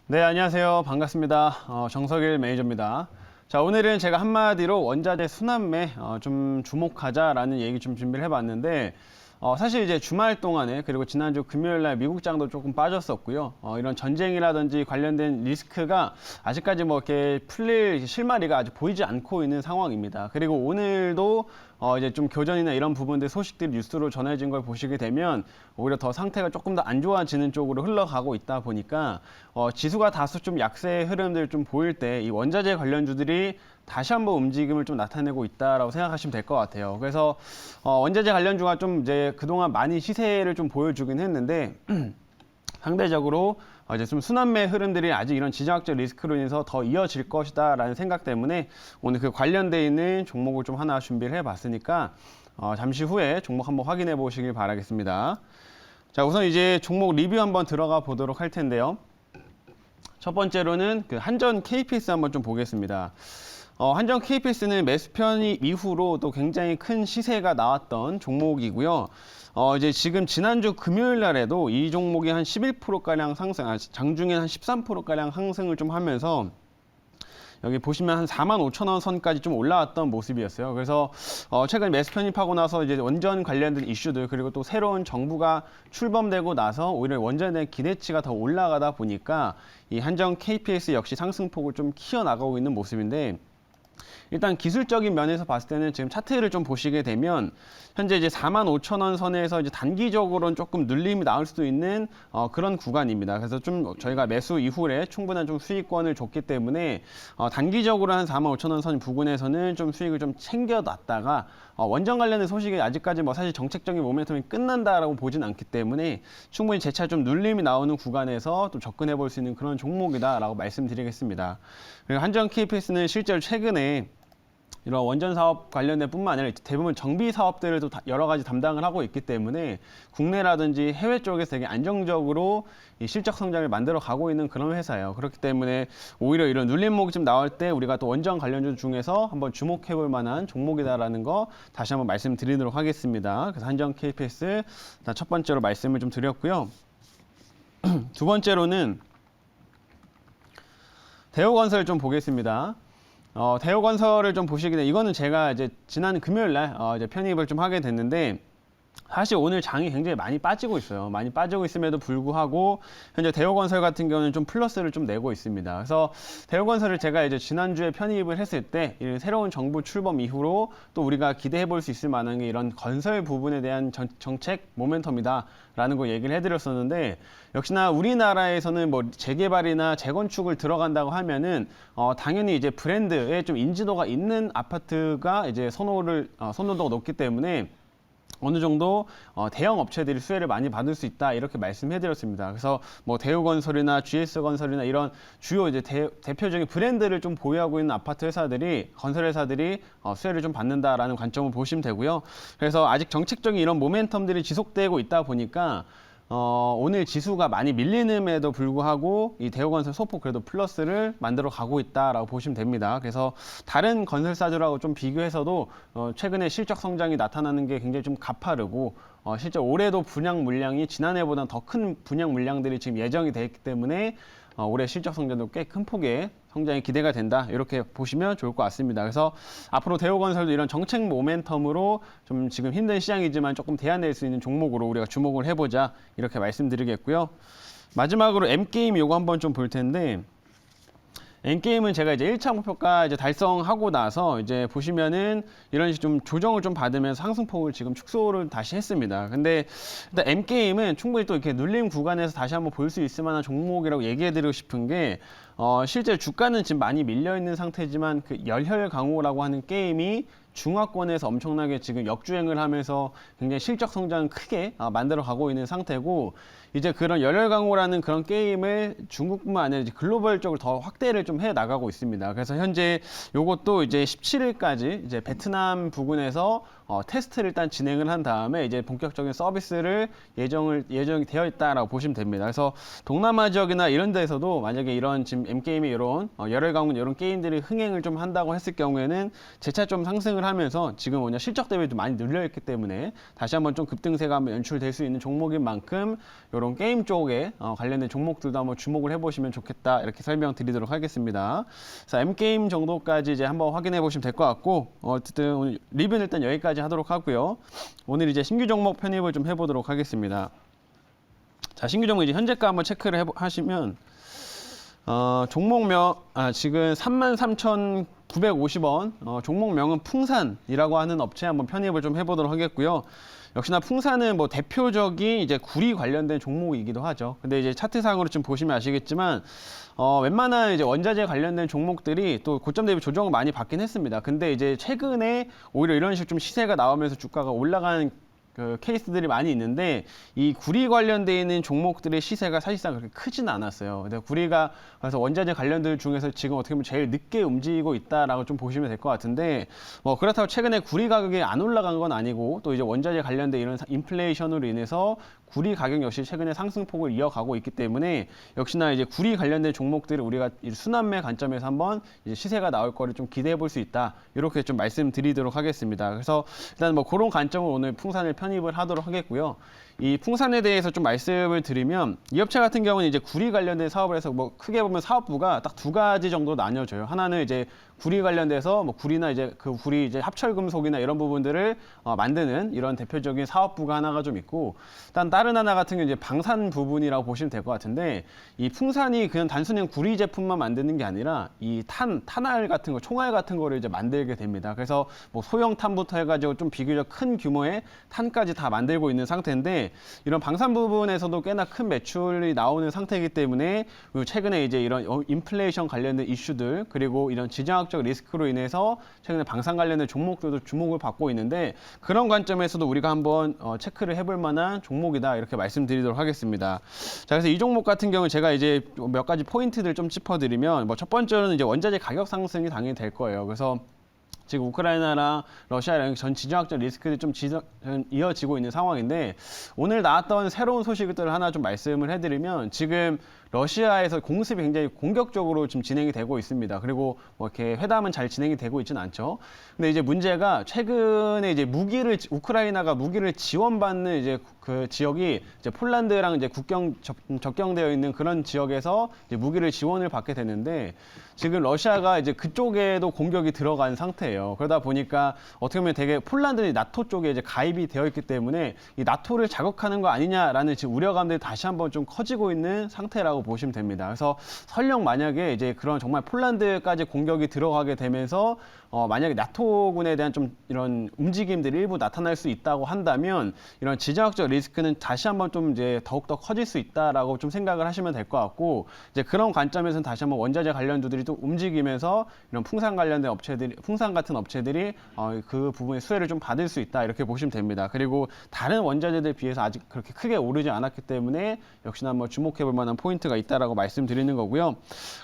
네, 안녕하세요. 반갑습니다. 정석일 매니저입니다. 자, 오늘은 제가 한마디로 원자재 순환매 좀 주목하자라는 얘기 좀 준비를 해봤는데, 사실 이제 주말 동안에 그리고 지난주 금요일 날 미국장도 조금 빠졌었고요. 이런 전쟁이라든지 관련된 리스크가 아직까지 뭐 이렇게 풀릴 실마리가 아직 보이지 않고 있는 상황입니다. 그리고 오늘도 이제 좀 교전이나 이런 부분들 소식들이 뉴스로 전해진 걸 보시게 되면 오히려 더 상태가 조금 더 안 좋아지는 쪽으로 흘러가고 있다 보니까 지수가 다소 좀 약세 흐름들 좀 보일 때 이 원자재 관련주들이 다시 한번 움직임을 좀 나타내고 있다라고 생각하시면 될 것 같아요. 그래서 원자재 관련주가 좀 이제 그동안 많이 시세를 좀 보여주긴 했는데 상대적으로 이제 좀 순환매 흐름들이 아직 이런 지정학적 리스크로 인해서 더 이어질 것이다라는 생각 때문에 오늘 그 관련돼 있는 종목을 좀 하나 준비를 해봤으니까 잠시 후에 종목 한번 확인해 보시길 바라겠습니다. 자, 우선 이제 종목 리뷰 한번 들어가 보도록 할 텐데요. 첫 번째로는 그 한전 KPS 한번 좀 보겠습니다. 한전 KPS는 매수 편입 이후로 또 굉장히 큰 시세가 나왔던 종목이고요. 이제 지금 지난주 금요일 날에도 이 종목이 한 11%가량 상승, 장중에 한 13%가량 상승을 좀 하면서 여기 보시면 한 45,000원 선까지 좀 올라왔던 모습이었어요. 그래서 최근 매수 편입하고 나서 이제 원전 관련된 이슈들 그리고 또 새로운 정부가 출범되고 나서 오히려 원전에 대한 기대치가 더 올라가다 보니까 이 한전 KPS 역시 상승폭을 좀 키워나가고 있는 모습인데 일단 기술적인 면에서 봤을 때는 지금 차트를 좀 보시게 되면 현재 이제 45,000원 선에서 이제 단기적으로는 조금 눌림이 나올 수도 있는 그런 구간입니다. 그래서 좀 저희가 매수 이후에 충분한 좀 수익권을 줬기 때문에 단기적으로 한 45,000원 선 부근에서는 좀 수익을 좀 챙겨놨다가 원전 관련된 소식이 아직까지 뭐 사실 정책적인 모멘텀이 끝난다라고 보진 않기 때문에 충분히 재차 좀 눌림이 나오는 구간에서 또 접근해 볼 수 있는 그런 종목이다라고 말씀드리겠습니다. 그리고 한전 KPS는 실제로 최근에 이런 원전 사업 관련된 뿐만 아니라 대부분 정비 사업들을 또 여러 가지 담당을 하고 있기 때문에 국내라든지 해외 쪽에서 되게 안정적으로 이 실적 성장을 만들어 가고 있는 그런 회사예요. 그렇기 때문에 오히려 이런 눌림목이 좀 나올 때 우리가 또 원전 관련주 중에서 한번 주목해 볼 만한 종목이다라는 거 다시 한번 말씀드리도록 하겠습니다. 그래서 한전 KPS 첫 번째로 말씀을 좀 드렸고요. 두 번째로는 대우건설 좀 보겠습니다. 대우건설을 좀 보시게 되면 이거는 제가 이제 지난 금요일 날 이제 편입을 좀 하게 됐는데 사실 오늘 장이 굉장히 많이 빠지고 있어요. 많이 빠지고 있음에도 불구하고 현재 대우건설 같은 경우는 좀 플러스를 좀 내고 있습니다. 그래서 대우건설을 제가 이제 지난주에 편입을 했을 때 이런 새로운 정부 출범 이후로 또 우리가 기대해 볼 수 있을 만한 게 이런 건설 부분에 대한 정책 모멘텀이다라는 거 얘기를 해드렸었는데 역시나 우리나라에서는 뭐 재개발이나 재건축을 들어간다고 하면은 당연히 이제 브랜드에 좀 인지도가 있는 아파트가 이제 선호도가 높기 때문에 어느 정도 대형 업체들이 수혜를 많이 받을 수 있다 이렇게 말씀해드렸습니다. 그래서 뭐 대우건설이나 GS건설이나 이런 주요 이제 대표적인 브랜드를 좀 보유하고 있는 아파트 회사들이 건설 회사들이 수혜를 좀 받는다라는 관점을 보시면 되고요. 그래서 아직 정책적인 이런 모멘텀들이 지속되고 있다 보니까 오늘 지수가 많이 밀리는에도 불구하고 이 대우건설 소폭 그래도 플러스를 만들어 가고 있다라고 보시면 됩니다. 그래서 다른 건설사들하고 좀 비교해서도 최근에 실적 성장이 나타나는 게 굉장히 좀 가파르고 실제 올해도 분양 물량이 지난해보다 더 큰 분양 물량들이 지금 예정이 되어 있기 때문에 올해 실적 성장도 꽤 큰 폭의 성장이 기대가 된다. 이렇게 보시면 좋을 것 같습니다. 그래서 앞으로 대우건설도 이런 정책 모멘텀으로 좀 지금 힘든 시장이지만 조금 대안될 수 있는 종목으로 우리가 주목을 해보자. 이렇게 말씀드리겠고요. 마지막으로 M게임 요거 한번 좀 볼 텐데 N게임은 제가 이제 1차 목표가 이제 달성하고 나서 이제 보시면은 이런 식으로 좀 조정을 좀 받으면서 상승폭을 지금 축소를 다시 했습니다. 근데 일단 N게임은 충분히 또 이렇게 눌림 구간에서 다시 한번 볼 수 있을 만한 종목이라고 얘기해드리고 싶은 게 실제 주가는 지금 많이 밀려있는 상태지만 그 열혈 강호라고 하는 게임이 중화권에서 엄청나게 지금 역주행을 하면서 굉장히 실적 성장을 크게 만들어 가고 있는 상태고 이제 그런 열혈 강호라는 그런 게임을 중국뿐만 아니라 이제 글로벌적으로 더 확대를 좀 해 나가고 있습니다. 그래서 현재 요것도 이제 17일까지 이제 베트남 부근에서 테스트를 일단 진행을 한 다음에 이제 본격적인 서비스를 예정이 되어 있다라고 보시면 됩니다. 그래서 동남아 지역이나 이런 데서도 만약에 이런 지금 M게임이 이런 열혈 가문 이런 게임들이 흥행을 좀 한다고 했을 경우에는 재차 좀 상승을 하면서 지금 뭐냐 실적 대비도 많이 늘려있기 때문에 다시 한번 좀 급등세가 한번 연출될 수 있는 종목인 만큼 이런 게임 쪽에 관련된 종목들도 한번 주목을 해보시면 좋겠다 이렇게 설명드리도록 하겠습니다. 자, M게임 정도까지 이제 한번 확인해 보시면 될 것 같고 어쨌든 오늘 리뷰는 일단 여기까지 하도록 하고요. 오늘 이제 신규 종목 편입을 좀 해보도록 하겠습니다. 자, 신규 종목 이제 현재가 한번 체크를 하시면 종목명 지금 33,950원 종목명은 풍산이라고 하는 업체 한번 편입을 좀 해보도록 하겠고요. 역시나 풍산은 뭐 대표적인 이제 구리 관련된 종목이기도 하죠. 근데 이제 차트상으로 좀 보시면 아시겠지만 웬만한 이제 원자재 관련된 종목들이 또 고점 대비 조정을 많이 받긴 했습니다. 근데 이제 최근에 오히려 이런 식으로 좀 시세가 나오면서 주가가 올라가는 그 케이스들이 많이 있는데 이 구리 관련되어 있는 종목들의 시세가 사실상 그렇게 크진 않았어요. 근데 구리가 그래서 원자재 관련들 중에서 지금 어떻게 보면 제일 늦게 움직이고 있다라고 좀 보시면 될 것 같은데 뭐 그렇다고 최근에 구리 가격이 안 올라간 건 아니고 또 이제 원자재 관련된 이런 인플레이션으로 인해서 구리 가격 역시 최근에 상승폭을 이어가고 있기 때문에 역시나 이제 구리 관련된 종목들을 우리가 순환매 관점에서 한번 이제 시세가 나올 거를 좀 기대해 볼 수 있다. 이렇게 좀 말씀드리도록 하겠습니다. 그래서 일단 뭐 그런 관점으로 오늘 풍산을 편입을 하도록 하겠고요. 이 풍산에 대해서 좀 말씀을 드리면 이 업체 같은 경우는 이제 구리 관련된 사업을 해서 뭐 크게 보면 사업부가 딱 두 가지 정도 나뉘어져요. 하나는 이제 구리 관련돼서 뭐 구리나 이제 그 구리 이제 합철금속이나 이런 부분들을 만드는 이런 대표적인 사업부가 하나가 좀 있고, 일단 다른 하나 같은 경우 이제 방산 부분이라고 보시면 될 것 같은데 이 풍산이 그냥 단순히 구리 제품만 만드는 게 아니라 이 탄알 같은 거, 총알 같은 거를 이제 만들게 됩니다. 그래서 뭐 소형 탄부터 해가지고 좀 비교적 큰 규모의 탄까지 다 만들고 있는 상태인데 이런 방산 부분에서도 꽤나 큰 매출이 나오는 상태이기 때문에 최근에 이제 이런 인플레이션 관련된 이슈들 그리고 이런 지정학적 리스크로 인해서 최근에 방산 관련된 종목들도 주목을 받고 있는데 그런 관점에서도 우리가 한번 체크를 해볼 만한 종목이다 이렇게 말씀드리도록 하겠습니다. 자, 그래서 이 종목 같은 경우는 제가 이제 몇 가지 포인트들 좀 짚어드리면 뭐 첫 번째로는 이제 원자재 가격 상승이 당연히 될 거예요. 그래서 지금 우크라이나랑 러시아랑 전 지정학적 리스크들이 좀 이어지고 있는 상황인데 오늘 나왔던 새로운 소식들을 하나 좀 말씀을 해드리면 지금 러시아에서 공습이 굉장히 공격적으로 지금 진행이 되고 있습니다. 그리고 뭐 이렇게 회담은 잘 진행이 되고 있지는 않죠. 근데 이제 문제가 최근에 이제 우크라이나가 무기를 지원받는 이제 그 지역이 이제 폴란드랑 이제 접경되어 있는 그런 지역에서 이제 무기를 지원을 받게 되는데 지금 러시아가 이제 그쪽에도 공격이 들어간 상태예요. 그러다 보니까 어떻게 보면 되게 폴란드는 나토 쪽에 이제 가입이 되어 있기 때문에 이 나토를 자극하는 거 아니냐라는 지금 우려감들이 다시 한번 좀 커지고 있는 상태라고 보시면 됩니다. 그래서 설령 만약에 이제 그런 정말 폴란드까지 공격이 들어가게 되면서 만약에 나토군에 대한 좀 이런 움직임들이 일부 나타날 수 있다고 한다면 이런 지정학적 리스크는 다시 한번 좀 이제 더욱더 커질 수 있다라고 좀 생각을 하시면 될 것 같고 이제 그런 관점에서는 다시 한번 원자재 관련주들이 또 움직이면서 이런 풍산 관련된 업체들이 풍산 같은 업체들이 그 부분의 수혜를 좀 받을 수 있다 이렇게 보시면 됩니다. 그리고 다른 원자재들 비해서 아직 그렇게 크게 오르지 않았기 때문에 역시나 한번 주목해 볼 만한 포인트가 있다라고 말씀드리는 거고요.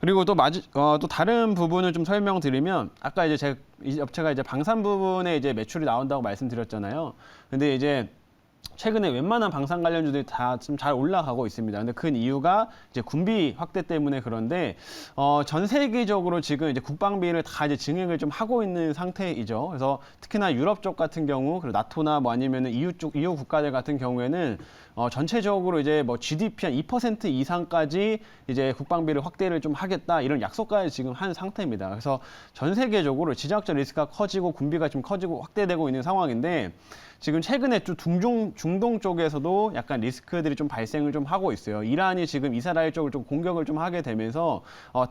그리고 또 다른 부분을 좀 설명드리면 아까 이제 이 업체가 이제 방산 부분에 이제 매출이 나온다고 말씀드렸잖아요. 근데 이제 최근에 웬만한 방산 관련주들이 다 좀 잘 올라가고 있습니다. 근데 큰 이유가 이제 군비 확대 때문에 그런데 전 세계적으로 지금 이제 국방비를 다 이제 증액을 좀 하고 있는 상태이죠. 그래서 특히나 유럽 쪽 같은 경우, 그리고 나토나 뭐 아니면은 EU 국가들 같은 경우에는 전체적으로 이제 뭐 GDP 한 2% 이상까지 이제 국방비를 확대를 좀 하겠다 이런 약속까지 지금 한 상태입니다. 그래서 전 세계적으로 지정학적 리스크가 커지고 군비가 좀 커지고 확대되고 있는 상황인데 지금 최근에 좀 중동 쪽에서도 약간 리스크들이 좀 발생을 좀 하고 있어요. 이란이 지금 이스라엘 쪽을 좀 공격을 좀 하게 되면서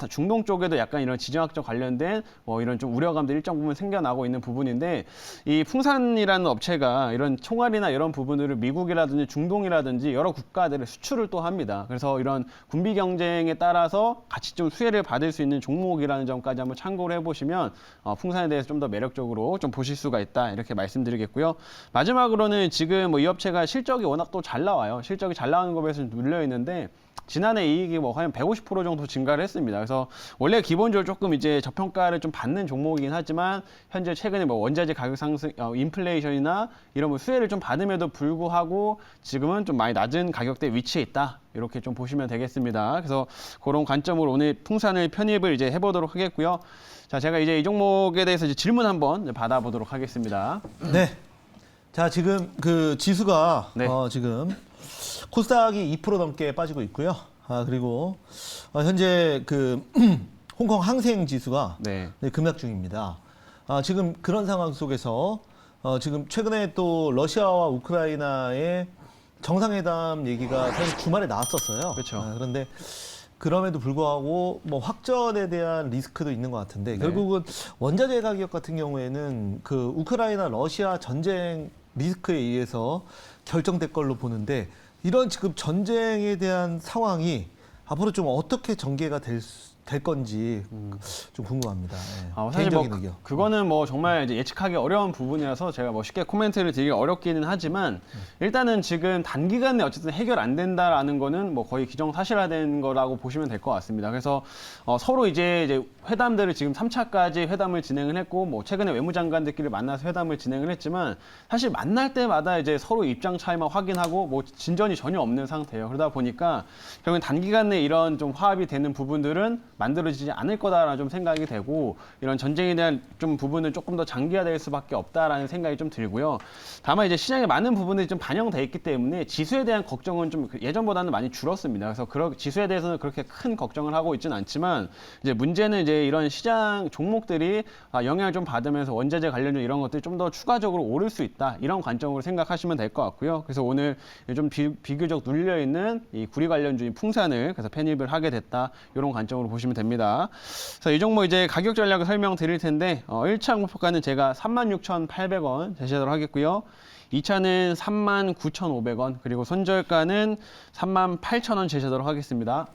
중동 쪽에도 약간 이런 지정학적 관련된 뭐 이런 좀 우려감들 일정 부분 생겨나고 있는 부분인데 이 풍산이라는 업체가 이런 총알이나 이런 부분들을 미국이라든지 중동이라든지 여러 국가들의 수출을 또 합니다. 그래서 이런 군비 경쟁에 따라서 같이 좀 수혜를 받을 수 있는 종목이라는 점까지 한번 참고를 해보시면 풍산에 대해서 좀 더 매력적으로 좀 보실 수가 있다 이렇게 말씀드리겠고요. 마지막으로는 지금 뭐 이 업체가 실적이 워낙 또 잘 나와요. 실적이 잘 나오는 것에 비해서 눌려 있는데 지난해 이익이 뭐 한 150% 정도 증가를 했습니다. 그래서 원래 기본적으로 조금 이제 저평가를 좀 받는 종목이긴 하지만 현재 최근에 뭐 원자재 가격 상승, 인플레이션이나 이런 뭐 수혜를 좀 받음에도 불구하고 지금은 좀 많이 낮은 가격대 위치에 있다. 이렇게 좀 보시면 되겠습니다. 그래서 그런 관점으로 오늘 풍산을 편입을 이제 해보도록 하겠고요. 자, 제가 이제 이 종목에 대해서 이제 질문 한번 받아보도록 하겠습니다. 네. 자, 지금 그 지수가 네. 지금 코스닥이 2% 넘게 빠지고 있고요. 그리고 현재 그 홍콩 항생 지수가 네. 급락 중입니다. 지금 그런 상황 속에서 지금 최근에 또 러시아와 우크라이나의 정상회담 얘기가 사실 주말에 나왔었어요. 그렇죠. 그런데 그럼에도 불구하고 뭐 확전에 대한 리스크도 있는 것 같은데 네. 결국은 원자재 가격 같은 경우에는 그 우크라이나 러시아 전쟁 리스크에 의해서 결정될 걸로 보는데 이런 지금 전쟁에 대한 상황이 앞으로 좀 어떻게 전개가 될 건지 좀 궁금합니다. 네. 사실 뭐 개인적인 의견. 그거는 뭐 정말 이제 예측하기 어려운 부분이라서 제가 뭐 쉽게 코멘트를 드리기 어렵기는 하지만 일단은 지금 단기간에 어쨌든 해결 안 된다라는 거는 뭐 거의 기정사실화된 거라고 보시면 될 것 같습니다. 그래서 서로 이제 회담들을 지금 3차까지 회담을 진행을 했고 뭐 최근에 외무장관들끼리 만나서 회담을 진행을 했지만 사실 만날 때마다 이제 서로 입장 차이만 확인하고 뭐 진전이 전혀 없는 상태예요. 그러다 보니까 결국엔 단기간에 이런 좀 화합이 되는 부분들은 만들어지지 않을 거다라는 좀 생각이 되고 이런 전쟁에 대한 좀 부분은 조금 더 장기화될 수밖에 없다라는 생각이 좀 들고요. 다만 이제 시장에 많은 부분들이 좀 반영돼 있기 때문에 지수에 대한 걱정은 좀 예전보다는 많이 줄었습니다. 그래서 지수에 대해서는 그렇게 큰 걱정을 하고 있지는 않지만 이제 문제는 이제 이런 시장 종목들이 영향을 좀 받으면서 원자재 관련주 이런 것들이 좀 더 추가적으로 오를 수 있다 이런 관점으로 생각하시면 될 것 같고요. 그래서 오늘 좀 비교적 눌려 있는 이 구리 관련주인 풍산을 그래서 편입을 하게 됐다 이런 관점으로 보시면 됩니다. 그래서 이 종목 이제 가격 전략을 설명드릴 텐데 1차 목표가는 제가 36,800원 제시하도록 하겠고요. 2차는 39,500원 그리고 손절가는 38,000원 제시하도록 하겠습니다.